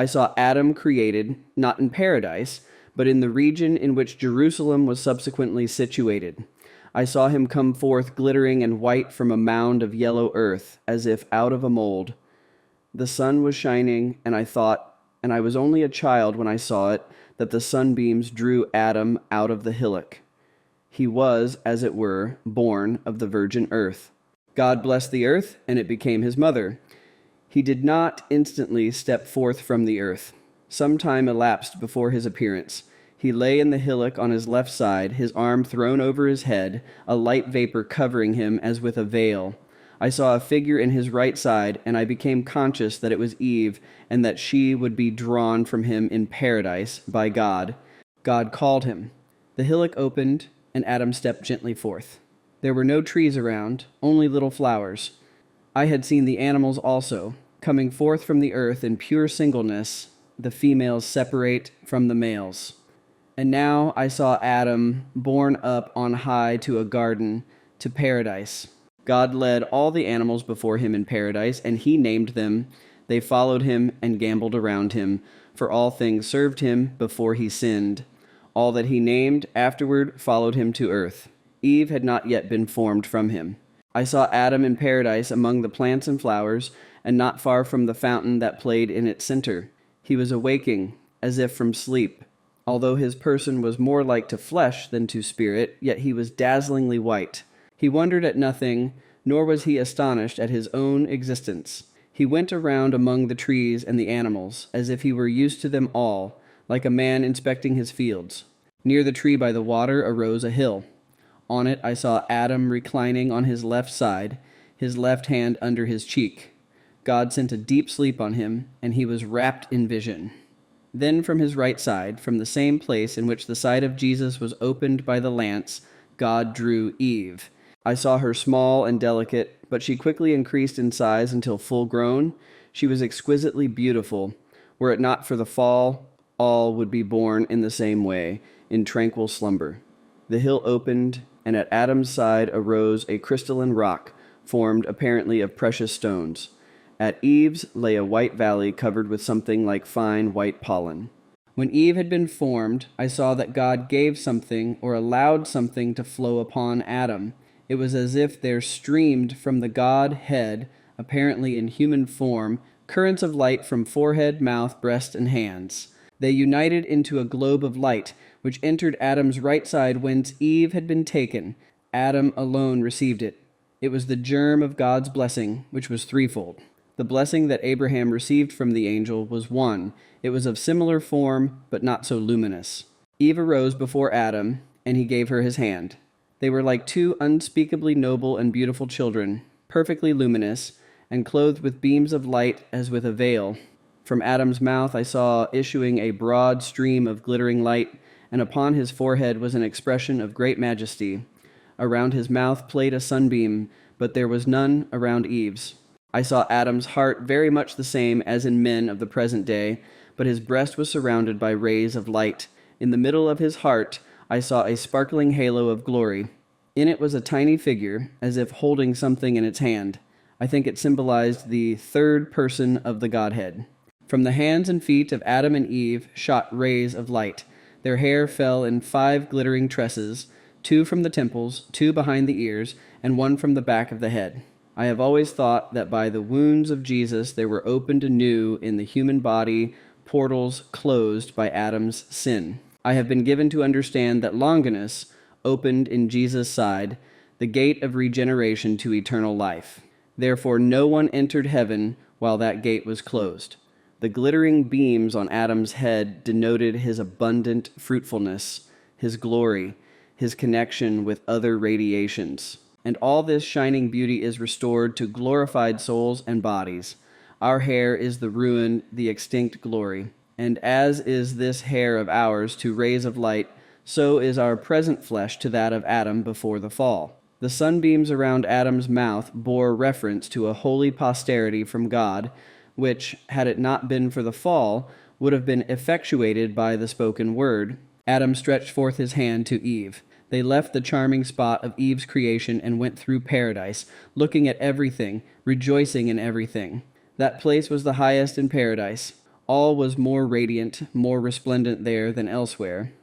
I saw Adam created, not in paradise, but in the region in which Jerusalem was subsequently situated. I saw him come forth glittering and white from a mound of yellow earth, as if out of a mold. The sun was shining, and I thought, and I was only a child when I saw it, that the sunbeams drew Adam out of the hillock. He was, as it were, born of the virgin earth. God blessed the earth, and it became his mother. He did not instantly step forth from the earth. Some time elapsed before his appearance. He lay in the hillock on his left side, his arm thrown over his head, a light vapor covering him as with a veil. I saw a figure in his right side, and I became conscious that it was Eve, and that she would be drawn from him in paradise by God. God called him. The hillock opened, and Adam stepped gently forth. There were no trees around, only little flowers. I had seen the animals also, coming forth from the earth in pure singleness, the females separate from the males. And now I saw Adam borne up on high to a garden, to paradise. God led all the animals before him in paradise, and he named them. They followed him and gamboled around him, for all things served him before he sinned. All that he named afterward followed him to earth. Eve had not yet been formed from him. I saw Adam in paradise among the plants and flowers, and not far from the fountain that played in its center. He was awaking, as if from sleep. Although his person was more like to flesh than to spirit, yet he was dazzlingly white. He wondered at nothing, nor was he astonished at his own existence. He went around among the trees and the animals, as if he were used to them all, like a man inspecting his fields. Near the tree by the water arose a hill. On it I saw Adam reclining on his left side, his left hand under his cheek. God sent a deep sleep on him, and he was wrapped in vision. Then from his right side, from the same place in which the side of Jesus was opened by the lance, God drew Eve. I saw her small and delicate, but she quickly increased in size until full grown. She was exquisitely beautiful. Were it not for the fall, all would be born in the same way, in tranquil slumber. The hill opened, and at Adam's side arose a crystalline rock, formed apparently of precious stones. At Eve's lay a white valley covered with something like fine white pollen. When Eve had been formed, I saw that God gave something or allowed something to flow upon Adam. It was as if there streamed from the God-head, apparently in human form, currents of light from forehead, mouth, breast, and hands. They united into a globe of light, which entered Adam's right side whence Eve had been taken. Adam alone received it. It was the germ of God's blessing, which was threefold. The blessing that Abraham received from the angel was one. It was of similar form, but not so luminous. Eve arose before Adam, and he gave her his hand. They were like two unspeakably noble and beautiful children, perfectly luminous, and clothed with beams of light as with a veil. From Adam's mouth I saw issuing a broad stream of glittering light, and upon his forehead was an expression of great majesty. Around his mouth played a sunbeam, but there was none around Eve's. I saw Adam's heart very much the same as in men of the present day, but his breast was surrounded by rays of light. In the middle of his heart I saw a sparkling halo of glory. In it was a tiny figure, as if holding something in its hand. I think it symbolized the third person of the Godhead. From the hands and feet of Adam and Eve shot rays of light. Their hair fell in 5 glittering tresses, 2 from the temples, 2 behind the ears, and 1 from the back of the head. I have always thought that by the wounds of Jesus there were opened anew in the human body portals closed by Adam's sin. I have been given to understand that Longinus opened in Jesus' side the gate of regeneration to eternal life. Therefore no one entered heaven while that gate was closed. The glittering beams on Adam's head denoted his abundant fruitfulness, his glory, his connection with other radiations. And all this shining beauty is restored to glorified souls and bodies. Our hair is the ruin, the extinct glory. And as is this hair of ours to rays of light, so is our present flesh to that of Adam before the fall. The sunbeams around Adam's mouth bore reference to a holy posterity from God, which, had it not been for the fall, would have been effectuated by the spoken word. Adam stretched forth his hand to Eve. They left the charming spot of Eve's creation and went through paradise, looking at everything, rejoicing in everything. That place was the highest in paradise. All was more radiant, more resplendent there than elsewhere.